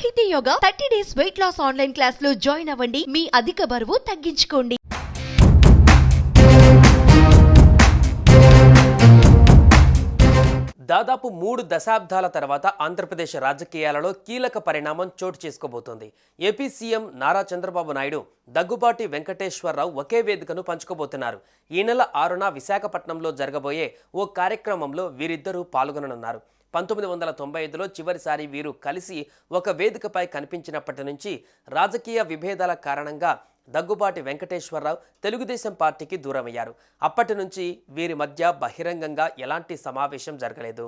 సాహితీ yoga 30 days weight loss online class లో join అవ్వండి. మీ అధిక బరువు తగ్గించుకోండి. దాదాపు 3 దశాబ్దాల తర్వాత ఆంధ్రప్రదేశ్ రాజకీయాలలో కీలక పరిణామం చోటు చేసుకోబోతోంది. ఏపీ సీఎం నారా చంద్రబాబు నాయుడు, దగ్గుబాటి వెంకటేశ్వరరావు ఒకే వేదికను పంచుకోబోతున్నారు. ఈ నెల 6న విశాఖపట్నంలో జరగబోయే ఓ కార్యక్రమంలో వీరిద్దరూ పాల్గొననున్నారు. 1995లో చివరిసారి వీరు కలిసి ఒక వేదికపై కనిపించినప్పటి నుంచి రాజకీయ విభేదాల కారణంగా దగ్గుబాటి వెంకటేశ్వరరావు తెలుగుదేశం పార్టీకి దూరమయ్యారు. అప్పటి నుంచి వీరి మధ్య బహిరంగంగా ఎలాంటి సమావేశం జరగలేదు.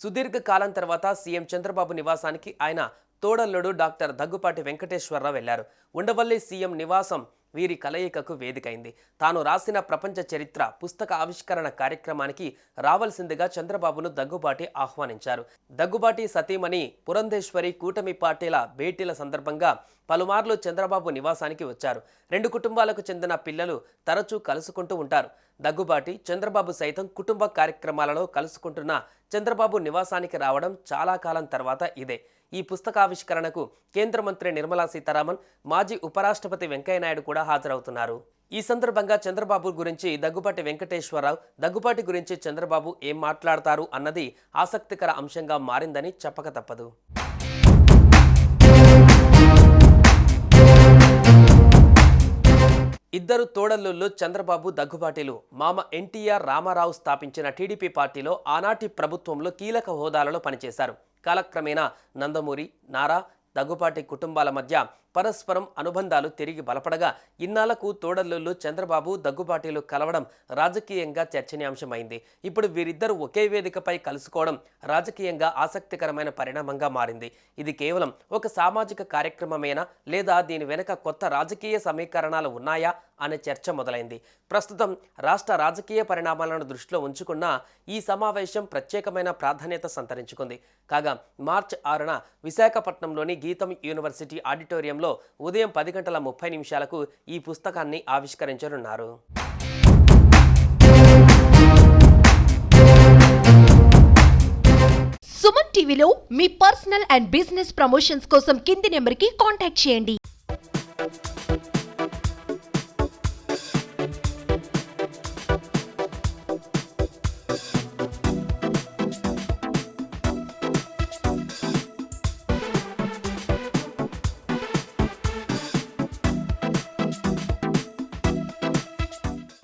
సుదీర్ఘ కాలం తర్వాత సీఎం చంద్రబాబు నివాసానికి ఆయన తోడల్లుడు డాక్టర్ దగ్గుబాటి వెంకటేశ్వరరావు వెళ్లారు. ఉండవల్లి సీఎం నివాసం వీరి కలయికకు వేదికైంది. తాను రాసిన ప్రపంచ చరిత్ర పుస్తక ఆవిష్కరణ కార్యక్రమానికి రావాల్సిందిగా చంద్రబాబును దగ్గుబాటి ఆహ్వానించారు. దగ్గుబాటి సతీమణి పురంధేశ్వరి కూటమి పార్టీల భేటీల సందర్భంగా పలుమార్లు చంద్రబాబు నివాసానికి వచ్చారు. 2 కుటుంబాలకు చెందిన పిల్లలు తరచూ కలుసుకుంటూ ఉంటారు. దగ్గుబాటి, చంద్రబాబు సైతం కుటుంబ కార్యక్రమాలలో కలుసుకుంటున్న చంద్రబాబు నివాసానికి రావడం చాలా కాలం తర్వాత ఇదే. ఈ పుస్తకావిష్కరణకు కేంద్ర మంత్రి నిర్మలా సీతారామన్, మాజీ ఉపరాష్ట్రపతి వెంకయ్యనాయుడు కూడా హాజరవుతున్నారు. ఈ సందర్భంగా చంద్రబాబు గురించి దగ్గుబాటి వెంకటేశ్వరరావు, దగ్గుబాటి గురించి చంద్రబాబు ఏం మాట్లాడతారు అన్నది ఆసక్తికర అంశంగా మారిందని చెప్పక తప్పదు. ఇద్దరు తోడల్లుళ్ళు చంద్రబాబు, దగ్గుబాటిలు మామ ఎన్టీఆర్ రామారావు స్థాపించిన టీడీపీ పార్టీలో ఆనాటి ప్రభుత్వంలో కీలక హోదాలలో పనిచేశారు. కాలక్రమేణా నందమూరి, నారా, దగ్గుబాటి కుటుంబాల మధ్య పరస్పరం అనుబంధాలు తిరిగి బలపడగా ఇన్నాళ్లకు తోడల్లుళ్ళు చంద్రబాబు, దగ్గుబాటిలు కలవడం రాజకీయంగా చర్చనీయాంశమైంది. ఇప్పుడు వీరిద్దరూ ఒకే వేదికపై కలుసుకోవడం రాజకీయంగా ఆసక్తికరమైన పరిణామంగా మారింది. ఇది కేవలం ఒక సామాజిక కార్యక్రమమేనా, లేదా దీని వెనుక కొత్త రాజకీయ సమీకరణాలు ఉన్నాయా అనే చర్చ మొదలైంది. ప్రస్తుతం రాష్ట్ర రాజకీయ పరిణామాలను దృష్టిలో ఉంచుకున్న ఈ సమావేశం ప్రత్యేకమైన ప్రాధాన్యత సంతరించుకుంది. కాగా మార్చి 6న విశాఖపట్నంలోని గీతం యూనివర్సిటీ ఆడిటోరియంలో ఉదయం 10:30 ఈ పుస్తకాన్ని ఆవిష్కరించనున్నారు. సుమన్ టీవీలో మీ పర్సనల్ అండ్ బిజినెస్ ప్రమోషన్స్ కోసం కింది నెంబర్కి కాంటాక్ట్ చేయండి.